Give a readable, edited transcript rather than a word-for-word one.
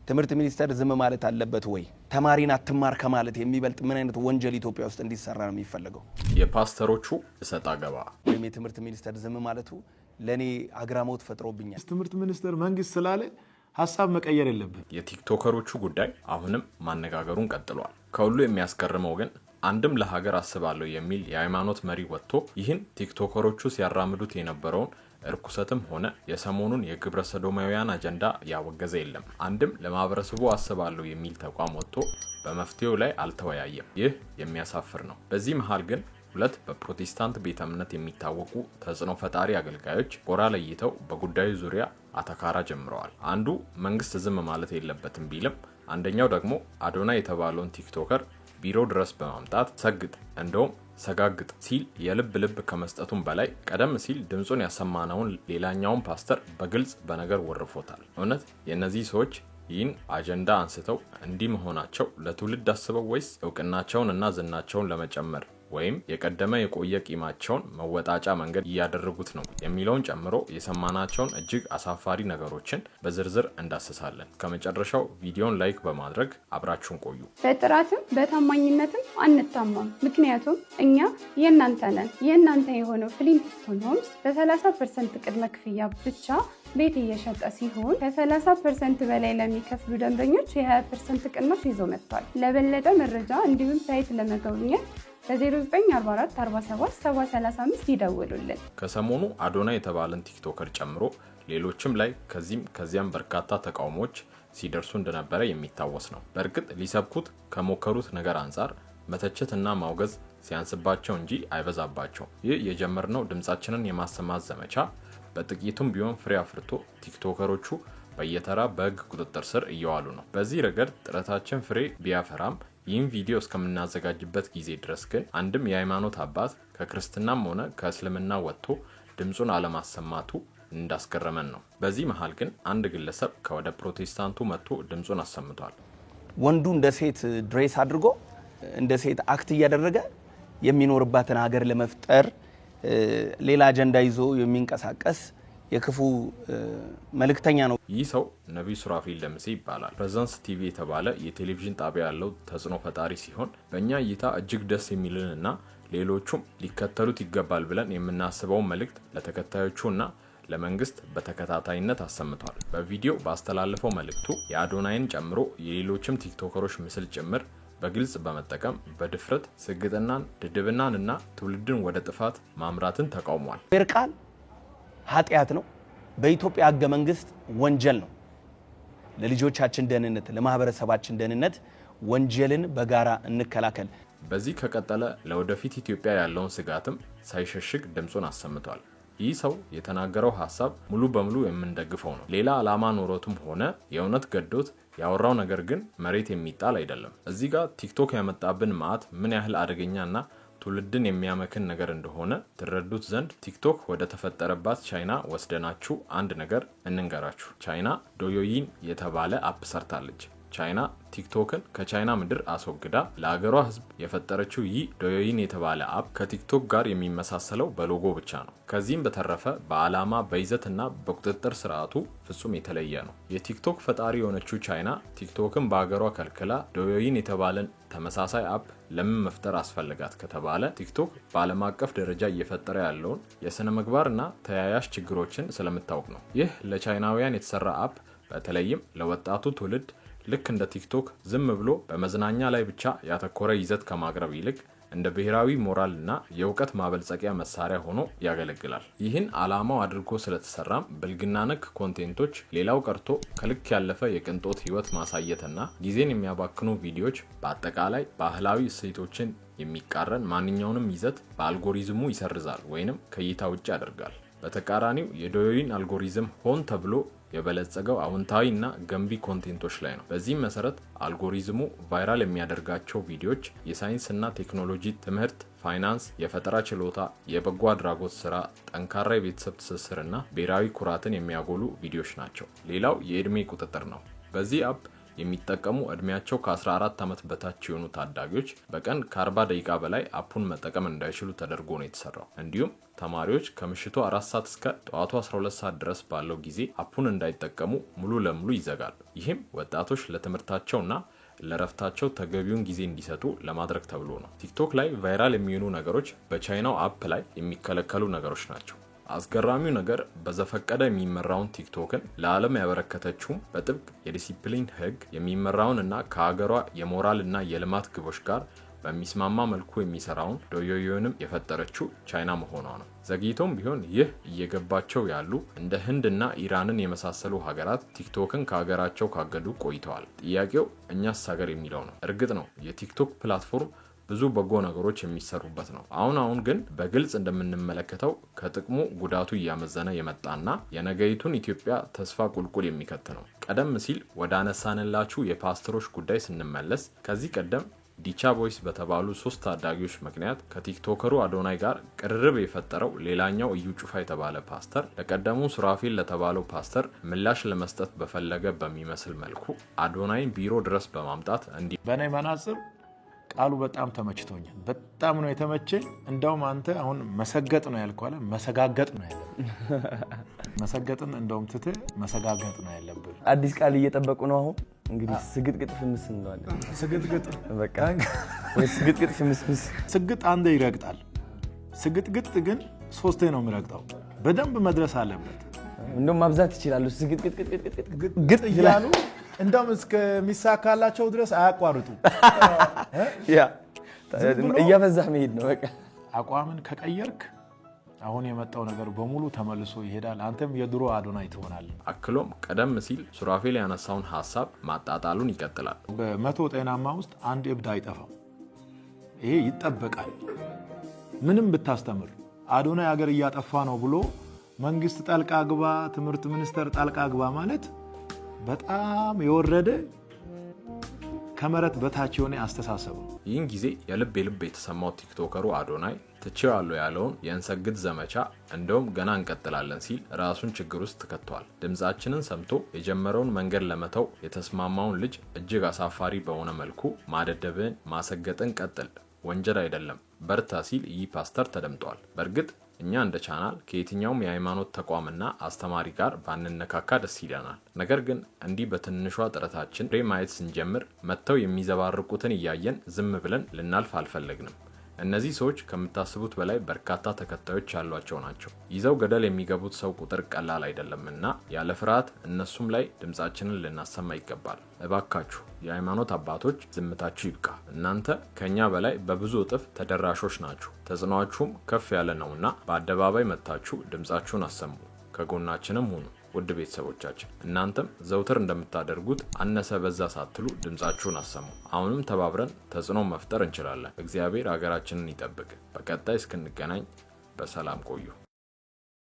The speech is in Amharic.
ትምህርት ሚኒስቴር ዝም ማለት አለበት ወይ? ተማሪን አትማር ከማለት የሚበልጥ ምን አይነት ወንጀል ኢትዮጵያ ውስጥ እንዲሰራ ነው የሚፈልገው? የፓስተሮቹ እሰጥ አገባ ወይም የትምህርት ሚኒስቴር ዝም ማለቱ ለኔ አግራሞት ፈጥሮብኛል። ትምህርት ሚኒስቴር መንግስት ስላለ ሐሳብ መቀየር የለበት። የቲክቶከሮቹ ጉዳይ አሁንም ማነጋገሩን ቀጥሏል። ከሁሉ የሚያስገርመው ግን አንድም ለሀገር አስባለሁ የሚል የሃይማኖት መሪ ወጥቶ ይህን ቲክቶከሮቹ ሲያራምዱት የነበረውን እርኩሰትም ሆነ የሰሞኑን የግብረ ሰዶማውያን አጀንዳ ያወገዘ የለም። አንድም ለማህበረሰቡ አስባለሁ የሚል ተቋም ወጥቶ በመፍትሄው ላይ አልተወያየም። ይህ የሚያሳፍር ነው። በዚህ መሃል ግን ሁለት በፕሮቴስታንት ቤተ እምነት የሚታወቁ ተጽዕኖ ፈጣሪ አገልጋዮች ጎራ ለይተው በጉዳዩ ዙሪያ አተካራ ጀምረዋል። አንዱ መንግስት ዝም ማለት የለበትም ቢልም፣ አንደኛው ደግሞ አዶናይ የተባለውን ቲክቶከር ቢሮ ድረስ በማምጣት ሰግጥ እንደውም ሰጋግጥ ሲል የልብ ልብ ከመስጠቱም በላይ ቀደም ሲል ድምጹን ያሰማነውን ሌላኛውን ፓስተር በግልጽ በነገር ወርፎታል። እውነት የእነዚህ ሰዎች ይህን አጀንዳ አንስተው እንዲህ መሆናቸው ለትውልድ አስበው ወይስ እውቅናቸውን እና ዝናቸውን ለመጨመር ወይም የቀደመ የቆየ ቂማቸውን መወጣጫ መንገድ እያደረጉት ነው የሚለውን ጨምሮ የሰማናቸውን እጅግ አሳፋሪ ነገሮችን በዝርዝር እንዳስሳለን። ከመጨረሻው ቪዲዮን ላይክ በማድረግ አብራችሁን ቆዩ። በጥራትም በታማኝነትም አንታማም። ምክንያቱም እኛ የእናንተ ነን። የእናንተ የሆነው ፍሊንትስቶን ሆምስ በ30% ቅድመ ክፍያ ብቻ ቤት እየሸጠ ሲሆን ከ30% በላይ ለሚከፍሉ ደንበኞች የ20% ቅናሽ ይዞ መጥቷል። ለበለጠ መረጃ እንዲሁም ሳይት ለመጎብኘት በ0944 47 735 ይደውሉልን። ከሰሞኑ አዶናይ የተባለን ቲክቶከር ጨምሮ ሌሎችም ላይ ከዚያም በርካታ ተቃውሞዎች ሲደርሱ እንደነበረ የሚታወስ ነው። በእርግጥ ሊሰብኩት ከሞከሩት ነገር አንጻር መተቸትና ማውገዝ ሲያንስባቸው እንጂ አይበዛባቸው። ይህ የጀመርነው ድምጻችንን የማሰማት ዘመቻ በጥቂቱም ቢሆን ፍሬ አፍርቶ ቲክቶከሮቹ በየተራ በህግ ቁጥጥር ስር እየዋሉ ነው። በዚህ ረገድ ጥረታችን ፍሬ ቢያፈራም ይህን ቪዲዮ እስከምናዘጋጅበት ጊዜ ድረስ ግን አንድም የሃይማኖት አባት ከክርስትናም ሆነ ከእስልምና ወጥቶ ድምጹን አለማሰማቱ እንዳስገረመን ነው። በዚህ መሃል ግን አንድ ግለሰብ ከወደ ፕሮቴስታንቱ መጥቶ ድምጹን አሰምቷል። ወንዱ እንደ ሴት ድሬስ አድርጎ እንደ ሴት አክት እያደረገ የሚኖርባትን ሀገር ለመፍጠር ሌላ አጀንዳ ይዞ የሚንቀሳቀስ የክፉ መልእክተኛ ነው። ይህ ሰው ነብዩ ሱራፊል ደምሴ ይባላል። ፕሬዘንስ ቲቪ የተባለ የቴሌቪዥን ጣቢያ ያለው ተጽዕኖ ፈጣሪ ሲሆን በእኛ እይታ እጅግ ደስ የሚልንና ሌሎቹም ሊከተሉት ይገባል ብለን የምናስበውን መልእክት ለተከታዮቹና ለመንግስት በተከታታይነት አሰምቷል። በቪዲዮ ባስተላለፈው መልእክቱ የአዶናይን ጨምሮ የሌሎችም ቲክቶከሮች ምስል ጭምር በግልጽ በመጠቀም በድፍረት ስግጥናን፣ ድድብናን እና ትውልድን ወደ ጥፋት ማምራትን ተቃውሟል። ቃል ኃጢአት ነው። በኢትዮጵያ ህገ መንግስት ወንጀል ነው። ለልጆቻችን ደህንነት፣ ለማህበረሰባችን ደህንነት ወንጀልን በጋራ እንከላከል። በዚህ ከቀጠለ ለወደፊት ኢትዮጵያ ያለውን ስጋትም ሳይሸሽግ ድምጹን አሰምቷል። ይህ ሰው የተናገረው ሐሳብ ሙሉ በሙሉ የምንደግፈው ነው። ሌላ ዓላማ ኖሮትም ሆነ የእውነት ገዶት ያወራው ነገር ግን መሬት የሚጣል አይደለም። እዚህ ጋር ቲክቶክ ያመጣብን መዓት ምን ያህል አደገኛና ትውልድን የሚያመክን ነገር እንደሆነ ትረዱት ዘንድ ቲክቶክ ወደ ተፈጠረባት ቻይና ወስደናችሁ አንድ ነገር እንንገራችሁ። ቻይና ዶዮይን የተባለ አፕ ሰርታለች። ቻይና ቲክቶክን ከቻይና ምድር አስወግዳ ለሀገሯ ህዝብ የፈጠረችው ይህ ዶዮይን የተባለ አፕ ከቲክቶክ ጋር የሚመሳሰለው በሎጎ ብቻ ነው። ከዚህም በተረፈ በዓላማ በይዘትና በቁጥጥር ስርዓቱ ፍጹም የተለየ ነው። የቲክቶክ ፈጣሪ የሆነችው ቻይና ቲክቶክን በሀገሯ ከልክላ ዶዮይን የተባለን ተመሳሳይ አፕ ለምን መፍጠር አስፈልጋት ከተባለ ቲክቶክ በዓለም አቀፍ ደረጃ እየፈጠረ ያለውን የስነ ምግባርና ተያያዥ ችግሮችን ስለምታውቅ ነው። ይህ ለቻይናውያን የተሰራ አፕ በተለይም ለወጣቱ ትውልድ ልክ እንደ ቲክቶክ ዝም ብሎ በመዝናኛ ላይ ብቻ ያተኮረ ይዘት ከማቅረብ ይልቅ እንደ ብሔራዊ ሞራልና የእውቀት ማበልጸቂያ መሳሪያ ሆኖ ያገለግላል። ይህን ዓላማው አድርጎ ስለተሰራም ብልግና ነክ ኮንቴንቶች፣ ሌላው ቀርቶ ከልክ ያለፈ የቅንጦት ህይወት ማሳየትና ጊዜን የሚያባክኑ ቪዲዮዎች፣ በአጠቃላይ ባህላዊ እሴቶችን የሚቃረን ማንኛውንም ይዘት በአልጎሪዝሙ ይሰርዛል ወይንም ከእይታ ውጭ ያደርጋል። በተቃራኒው የዶዮይን አልጎሪዝም ሆን ተብሎ የበለጸገው አዎንታዊና ገንቢ ኮንቴንቶች ላይ ነው። በዚህም መሰረት አልጎሪዝሙ ቫይራል የሚያደርጋቸው ቪዲዮዎች የሳይንስና ቴክኖሎጂ፣ ትምህርት፣ ፋይናንስ፣ የፈጠራ ችሎታ፣ የበጎ አድራጎት ስራ፣ ጠንካራ የቤተሰብ ትስስርና ብሔራዊ ኩራትን የሚያጎሉ ቪዲዮዎች ናቸው። ሌላው የእድሜ ቁጥጥር ነው። በዚህ አፕ የሚጠቀሙ እድሜያቸው ከ14 ዓመት በታች የሆኑ ታዳጊዎች በቀን ከ40 ደቂቃ በላይ አፑን መጠቀም እንዳይችሉ ተደርጎ ነው የተሰራው። እንዲሁም ተማሪዎች ከምሽቱ 4 ሰዓት እስከ ጠዋቱ 12 ሰዓት ድረስ ባለው ጊዜ አፑን እንዳይጠቀሙ ሙሉ ለሙሉ ይዘጋል። ይህም ወጣቶች ለትምህርታቸውና ለረፍታቸው ተገቢውን ጊዜ እንዲሰጡ ለማድረግ ተብሎ ነው። ቲክቶክ ላይ ቫይራል የሚሆኑ ነገሮች በቻይናው አፕ ላይ የሚከለከሉ ነገሮች ናቸው። አስገራሚው ነገር በዘፈቀደ የሚመራውን ቲክቶክን ለዓለም ያበረከተችው በጥብቅ የዲሲፕሊን ህግ የሚመራውን እና ከሀገሯ የሞራል እና የልማት ግቦች ጋር በሚስማማ መልኩ የሚሰራውን ዶዮዮንም የፈጠረችው ቻይና መሆኗ ነው። ዘግይቶም ቢሆን ይህ እየገባቸው ያሉ እንደ ህንድ እና ኢራንን የመሳሰሉ ሀገራት ቲክቶክን ከሀገራቸው ካገዱ ቆይተዋል። ጥያቄው እኛስ ሀገር የሚለው ነው። እርግጥ ነው የቲክቶክ ፕላትፎርም ብዙ በጎ ነገሮች የሚሰሩበት ነው። አሁን ግን በግልጽ እንደምንመለከተው ከጥቅሙ ጉዳቱ እያመዘነ የመጣና የነገይቱን ኢትዮጵያ ተስፋ ቁልቁል የሚከት ነው። ቀደም ሲል ወደ አነሳንላችሁ የፓስተሮች ጉዳይ ስንመለስ ከዚህ ቀደም ዲቻ ቦይስ በተባሉ 3 ታዳጊዎች ምክንያት ከቲክቶከሩ አዶናይ ጋር ቅርርብ የፈጠረው ሌላኛው እዩ ጩፋ የተባለ ፓስተር ለቀደሙ ሱራፌል ለተባለው ፓስተር ምላሽ ለመስጠት በፈለገ በሚመስል መልኩ አዶናይን ቢሮ ድረስ በማምጣት እንዲህ በእኔ መነጽር ቃሉ በጣም ተመችቶኛል። በጣም ነው የተመቸኝ። እንደውም አንተ አሁን መሰገጥ ነው ያልከው አለ መሰጋገጥ ነው ያለብህ። መሰገጥን እንደውም ትተህ መሰጋገጥ ነው ያለብህ። አዲስ ቃል እየጠበቁ ነው። አሁን እንግዲህ ስግጥግጥ ፍምስ እንለዋለን። ስግጥግጥ በቃ ወይ ስግጥግጥ ፍምስ። ስግጥ አንዴ ይረግጣል። ስግጥግጥ ግን 3 ነው የሚረግጠው። በደንብ መድረስ አለበት። እንደውም ማብዛት ይችላሉ። ስግጥግጥ ይላሉ። እንደውም እስከሚሳካላቸው ድረስ አያቋርጡ። ያ እያበዛህ መሄድ ነው በቃ። አቋምን ከቀየርክ አሁን የመጣው ነገር በሙሉ ተመልሶ ይሄዳል። አንተም የድሮ አዶናይ ትሆናለህ። አክሎም ቀደም ሲል ሱራፌል ያነሳውን ሐሳብ ማጣጣሉን ይቀጥላል። በ100 ጤናማ ውስጥ አንድ እብድ አይጠፋም። ይሄ ይጠበቃል። ምንም ብታስተምር አዶናይ ሀገር እያጠፋ ነው ብሎ መንግስት ጣልቃ ግባ፣ ትምህርት ሚኒስቴር ጣልቃ ግባ ማለት በጣም የወረደ ከመረት በታች የሆነ አስተሳሰብ ነው። ይህን ጊዜ የልብ የተሰማው ቲክቶከሩ አዶናይ ትቼዋለሁ ያለውን የእንሰግድ ዘመቻ እንደውም ገና እንቀጥላለን ሲል ራሱን ችግር ውስጥ ተከቷል። ድምጻችንን ሰምቶ የጀመረውን መንገድ ለመተው የተስማማውን ልጅ እጅግ አሳፋሪ በሆነ መልኩ ማደደብን ማሰገጥን ቀጥል፣ ወንጀል አይደለም፣ በርታ ሲል ይህ ፓስተር ተደምጧል። በእርግጥ እኛ እንደ ቻናል ከየትኛውም የሃይማኖት ተቋምና አስተማሪ ጋር ባንነካካ ደስ ይለናል። ነገር ግን እንዲህ በትንሿ ጥረታችን ፍሬ ማየት ስንጀምር መጥተው የሚዘባርቁትን እያየን ዝም ብለን ልናልፍ አልፈለግንም። እነዚህ ሰዎች ከምታስቡት በላይ በርካታ ተከታዮች ያሏቸው ናቸው። ይዘው ገደል የሚገቡት ሰው ቁጥር ቀላል አይደለምና ያለ ፍርሃት እነሱም ላይ ድምጻችንን ልናሰማ ይገባል። እባካችሁ የሃይማኖት አባቶች ዝምታችሁ ይብቃ። እናንተ ከኛ በላይ በብዙ እጥፍ ተደራሾች ናችሁ። ተጽዕኖአችሁም ከፍ ያለ ነውና በአደባባይ መጥታችሁ ድምጻችሁን አሰሙ፣ ከጎናችንም ሁኑ። ውድ ቤተሰቦቻችን እናንተም ዘውትር እንደምታደርጉት አነሰ በዛ ሳትሉ ድምጻችሁን አሰሙ። አሁንም ተባብረን ተጽዕኖ መፍጠር እንችላለን። እግዚአብሔር ሀገራችንን ይጠብቅ። በቀጣይ እስክንገናኝ በሰላም ቆዩ።